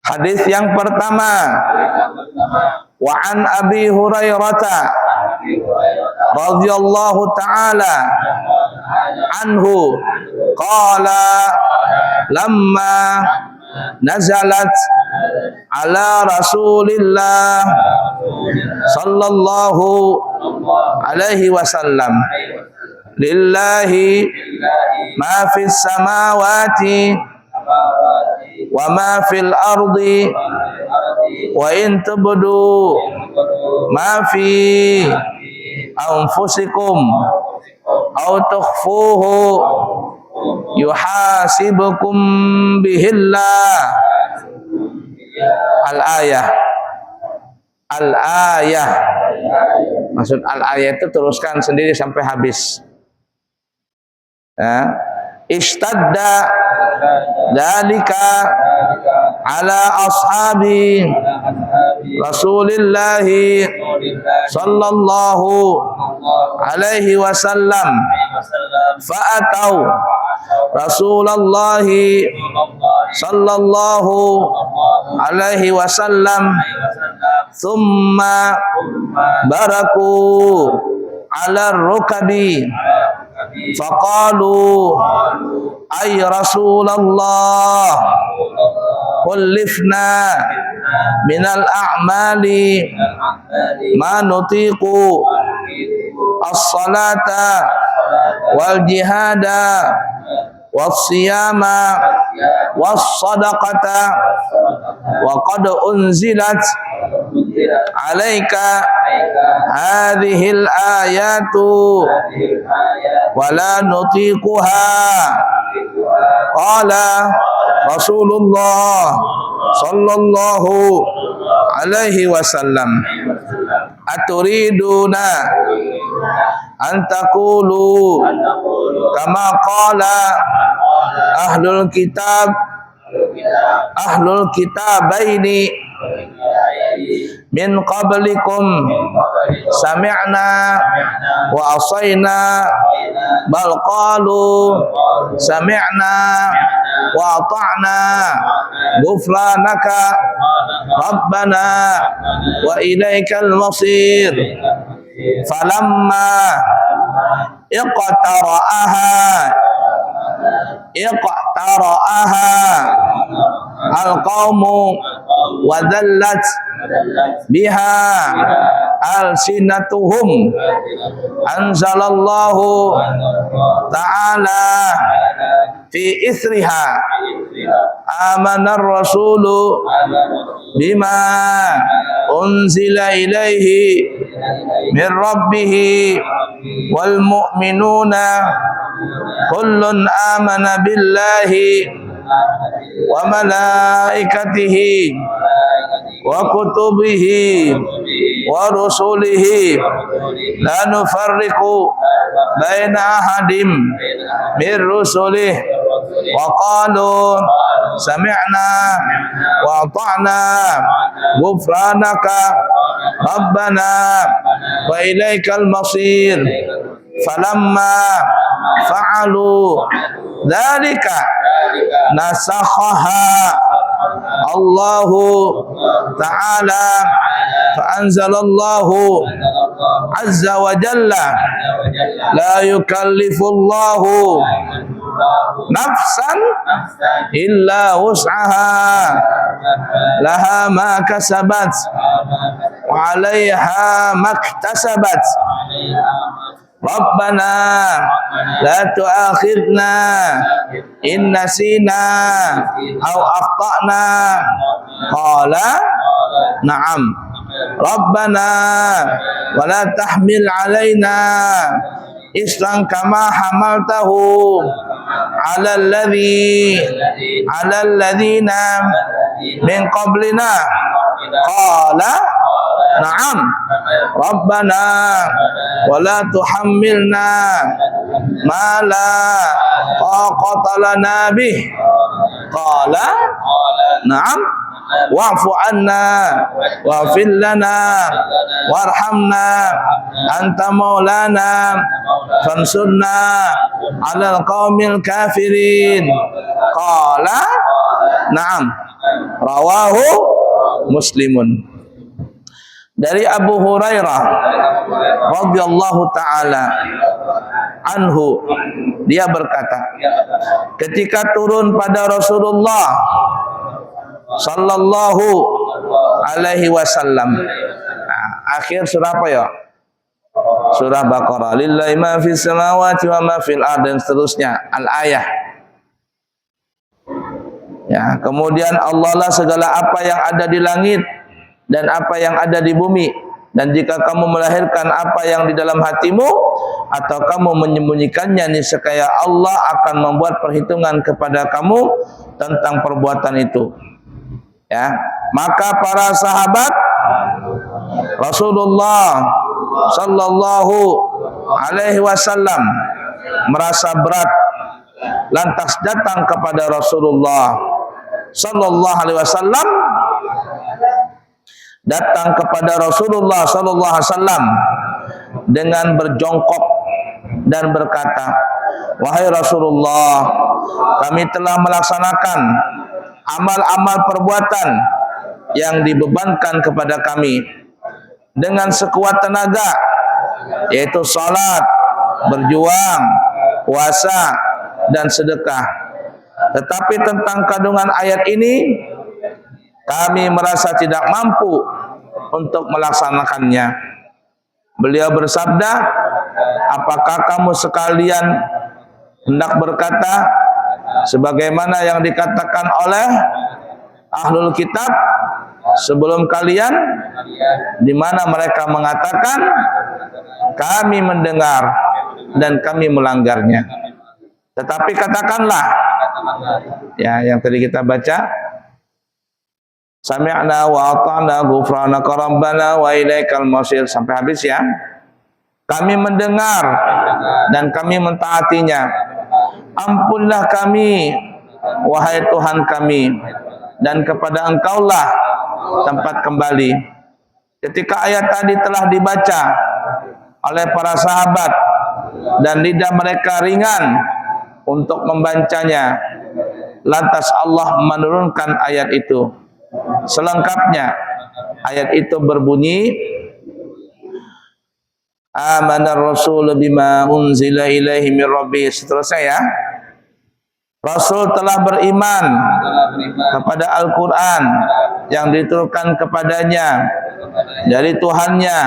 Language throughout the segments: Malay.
Hadis yang pertama, wa an Abi Hurairah radhiyallahu taala anhu qala lamma nazalat ala Rasulillah sallallahu alaihi wasallam lillahi ma fis samawati wa ma fil ardi wa in tubdu ma fi anfusikum aw tukhfuhu yuhasibukum bihillah. Al-ayah. Maksud al-ayah itu teruskan sendiri sampai habis. Ya. Ishtadda dzalika ala ashabi Rasulillah sallallahu alaihi wasallam fa'atau Rasulullah sallallahu alaihi wasallam thumma baraku ala rukabi faqalu ay Rasulullah kullifna minal a'mali ma nutiqu as-salata wal jihada was-siyama was-sadaqata wa qad unzilat alaika hadhil ayatu wala nutiquha. Qala Rasulullah sallallahu alaihi wasallam aturiduna an taqulu kama qala ahlul kitabaini min qablikum sami'na wa asayna bal qalu sami'na wa ata'na ghufranaka rabbana wa ilaikal masir. Falamma iqtara'aha al-qawmu wa dhallat biha al-sinatuhum anzalallahu ta'ala fi isriha amanar rasulu bima unzila ilaihi min rabbihi wal mu'minuna kullun amana billahi wa malaikatihi wa kutubihi wa rusulihi la nufarriqu baina ahadim min rusulih wa qalu sami'na wa ata'na ghufranaka rabbana wa ilaikal masir. Falamma fa'alu dzalika nasakhaha Allahu ta'ala fa anzalallahu azza wa jalla la yukallifullahu nafsan illa wus'aha laha ma kasabat wa 'alaiha maktasabat. Rabbana la tu'akhidna in nasina aw akhtana. Qala na'am. Rabbana wa la tahmil 'alaina isran kama hamaltahu 'ala alladhina min qablina. Qala na'am. Rabbana wa la tuhammilna ma la taqata lana bih. Qala na'am. Wa'fu anna wa'fir lana warhamna anta maulana fansurna 'alal qaumil kafirin. Qala na'am. Rawahu Muslimun. Dari Abu Hurairah radhiyallahu taala anhu, dia berkata, ketika turun pada Rasulullah sallallahu alaihi wasallam, akhir surah apa ya? Surah Baqarah, lillahi ma fis samawati wa ma fil ard, dan seterusnya al-ayah. Ya, kemudian Allah lah segala apa yang ada di langit dan apa yang ada di bumi, dan jika kamu melahirkan apa yang di dalam hatimu atau kamu menyembunyikannya, niscaya Allah akan membuat perhitungan kepada kamu tentang perbuatan itu. Ya, maka para sahabat Rasulullah sallallahu alaihi wasallam merasa berat, lantas datang kepada Rasulullah sallallahu alaihi wasallam, datang kepada Rasulullah sallallahu alaihi wasallam dengan berjongkok dan berkata, wahai Rasulullah, kami telah melaksanakan amal-amal perbuatan yang dibebankan kepada kami dengan sekuat tenaga, yaitu salat, berjuang, puasa, dan sedekah. Tetapi tentang kandungan ayat ini kami merasa tidak mampu untuk melaksanakannya. Beliau bersabda, apakah kamu sekalian hendak berkata sebagaimana yang dikatakan oleh ahlul kitab sebelum kalian, di mana mereka mengatakan kami mendengar dan kami melanggarnya. Tetapi katakanlah, ya, yang tadi kita baca, sami'na wa ata'na ghufranaka rabbana wa ilaikal masir, sampai habis ya. Kami mendengar dan kami mentaatinya. Ampunilah kami, wahai Tuhan kami, dan kepada Engkaulah tempat kembali. Ketika ayat tadi telah dibaca oleh para sahabat dan lidah mereka ringan untuk membacanya, lantas Allah menurunkan ayat itu. Selengkapnya ayat itu berbunyi, amanar rasul bima unzila ilaihi mir rabbih, seterusnya ya. Rasul telah beriman kepada Al-Quran yang diturunkan kepadanya dari Tuhannya.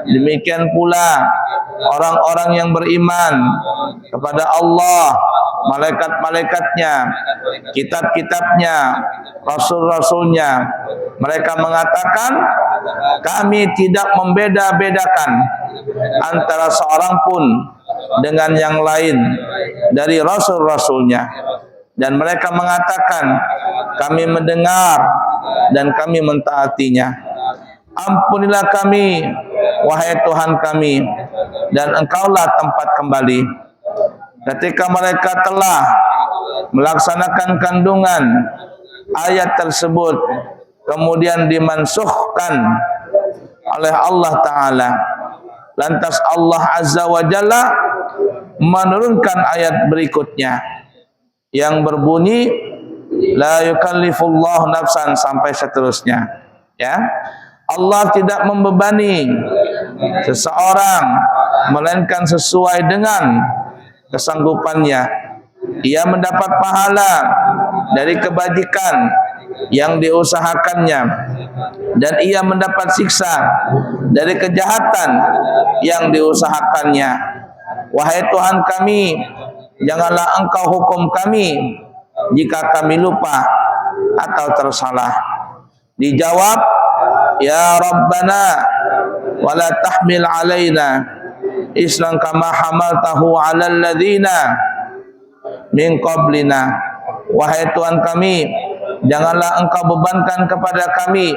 Demikian pula orang-orang yang beriman kepada Allah, malaikat-malaikatnya, kitab-kitabnya, rasul-rasulnya. Mereka mengatakan, kami tidak membeda-bedakan antara seorang pun dengan yang lain dari rasul-rasulnya. Dan mereka mengatakan, kami mendengar dan kami mentaatinya. Ampunilah kami, wahai Tuhan kami, dan Engkaulah tempat kembali. Ketika mereka telah melaksanakan kandungan ayat tersebut, kemudian dimansuhkan oleh Allah Ta'ala, lantas Allah Azza wa Jalla menurunkan ayat berikutnya yang berbunyi, la yukallifullahu nafsan, sampai seterusnya. Ya, Allah tidak membebani seseorang melainkan sesuai dengan kesanggupannya. Ia mendapat pahala dari kebajikan yang diusahakannya, dan ia mendapat siksa dari kejahatan yang diusahakannya. Wahai Tuhan kami, janganlah Engkau hukum kami jika kami lupa atau tersalah. Dijawab, ya Rabbana wala tahmil alaina islan kama hamaltahu alal ladzina min qablina. Wahai Tuhan kami, janganlah Engkau bebankan kepada kami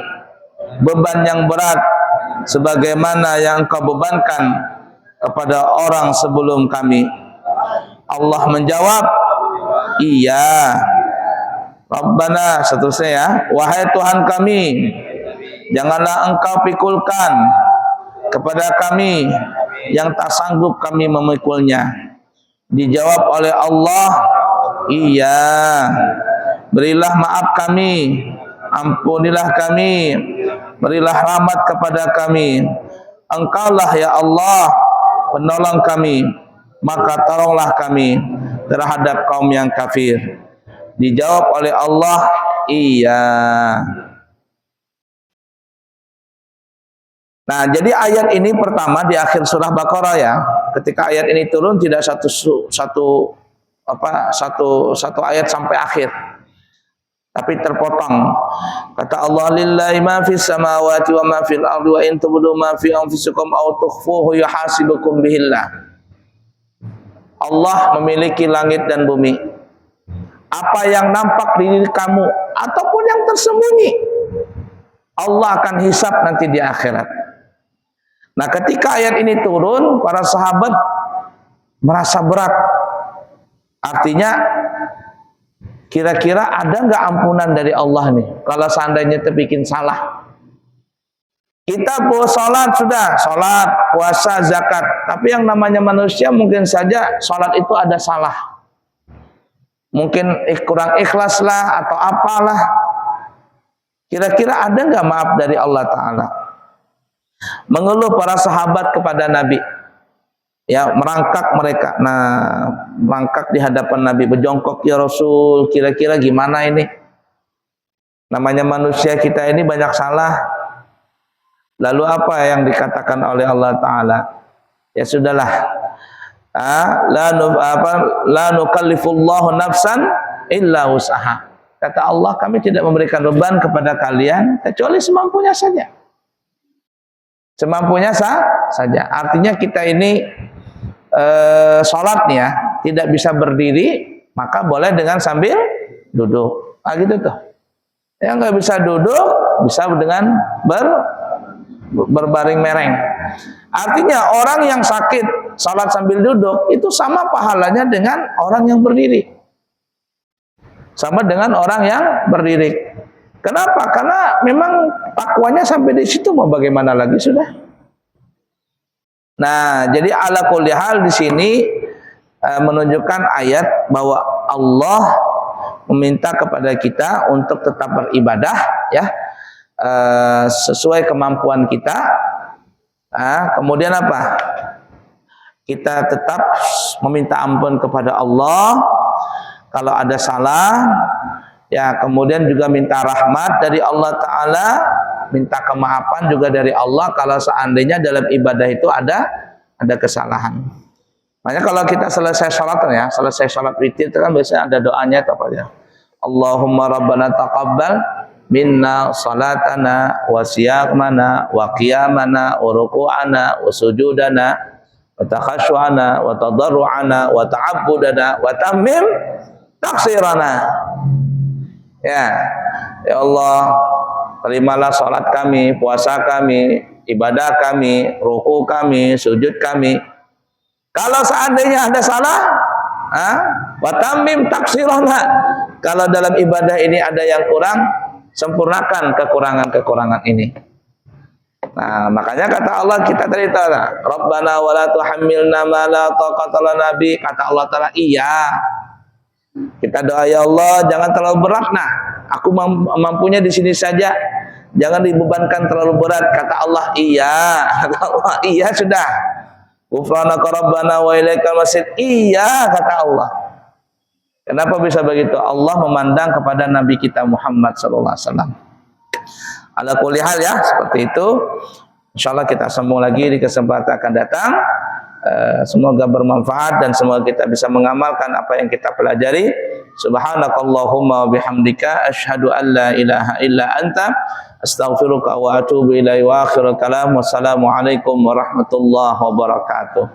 beban yang berat sebagaimana yang Engkau bebankan kepada orang sebelum kami. Allah menjawab, iya Rabbana, seterusnya ya, wahai Tuhan kami, janganlah Engkau pikulkan kepada kami yang tak sanggup kami memikulnya. Dijawab oleh Allah, iya berilah maaf kami, ampunilah kami, berilah rahmat kepada kami. Engkaulah ya Allah penolong kami, maka tolonglah kami terhadap kaum yang kafir. Dijawab oleh Allah, iya. Nah, jadi ayat ini pertama di akhir surah Baqarah ya. Ketika ayat ini turun tidak satu ayat sampai akhir, tapi terpotong. Kata Allah, lillahi ma fis samawati wa ma fil ardi wa in tubdu ma fi anfusikum aw tukhfuhu yuhasibukum bihillah. Allah memiliki langit dan bumi. Apa yang nampak di diri kamu ataupun yang tersembunyi, Allah akan hisab nanti di akhirat. Nah, ketika ayat ini turun, para sahabat merasa berat. Artinya, kira-kira ada nggak ampunan dari Allah nih kalau seandainya terbikin salah? Kita sholat sudah, sholat, puasa, zakat. Tapi yang namanya manusia mungkin saja sholat itu ada salah. Mungkin kurang ikhlas lah atau apalah. Kira-kira ada nggak maaf dari Allah Ta'ala? Mengeluh para sahabat kepada Nabi, ya, merangkak mereka. Nah, merangkak di hadapan Nabi, berjongkok, ya Rasul, kira-kira gimana ini? Namanya manusia kita ini banyak salah. Lalu apa yang dikatakan oleh Allah Ta'ala? Ya sudahlah, la nukallifullahu nafsan illa usaha. Kata Allah, kami tidak memberikan beban kepada kalian kecuali semampunya saja. Semampunya saja. Artinya kita ini sholatnya tidak bisa berdiri, maka boleh dengan sambil duduk. Gitu tuh. Yang nggak bisa duduk, bisa dengan berbaring mereng. Artinya orang yang sakit sholat sambil duduk itu sama pahalanya dengan orang yang berdiri. Sama dengan orang yang berdiri. Kenapa? Karena memang takwanya sampai di situ, mau bagaimana lagi sudah. Nah, jadi ala kulli hal di sini menunjukkan ayat bahwa Allah meminta kepada kita untuk tetap beribadah, ya, sesuai kemampuan kita. Kemudian apa? Kita tetap meminta ampun kepada Allah kalau ada salah. Ya, kemudian juga minta rahmat dari Allah Ta'ala, minta kemaafan juga dari Allah kalau seandainya dalam ibadah itu ada kesalahan. Makanya kalau kita selesai sholat ya, selesai sholat witir itu kan biasanya ada doanya apa ya? Allahumma rabbana taqabbal minna salatana wa siyamana wa qiyamana wa ruku'ana wa sujudana wa takhashu'ana wa tadarru'ana wa ta'abbudana wa tammim taksirana. Ya Allah, terimalah sholat kami, puasa kami, ibadah kami, ruku kami, sujud kami. Kalau seandainya ada salah, wa tammim taksirana. Kalau dalam ibadah ini ada yang kurang, sempurnakan kekurangan-kekurangan ini. Nah, makanya kata Allah, kita tadi tahu, Rabbana wa la tuhammilna ma la taqata lana bi. Kata Allah Ta'ala, iya. Kita doa, ya Allah, jangan terlalu berat. Nah, aku mampunya di sini saja. Jangan dibebankan terlalu berat. Kata Allah, iya. Kata Allah, iya sudah. Ghufranaka rabbana wa ilaikal masir. Iya, kata Allah. Kenapa bisa begitu? Allah memandang kepada Nabi kita Muhammad sallallahu alaihi wasallam. Ala kulli hal ya, seperti itu. Insyaallah kita sambung lagi di kesempatan akan datang. Semoga bermanfaat dan semoga kita bisa mengamalkan apa yang kita pelajari. Subhanakallahumma wa bihamdika asyhadu an la ilaha illa anta astaghfiruka wa atubu ilaihi wa akhirul kalam. Wassalamualaikum warahmatullahi wabarakatuh.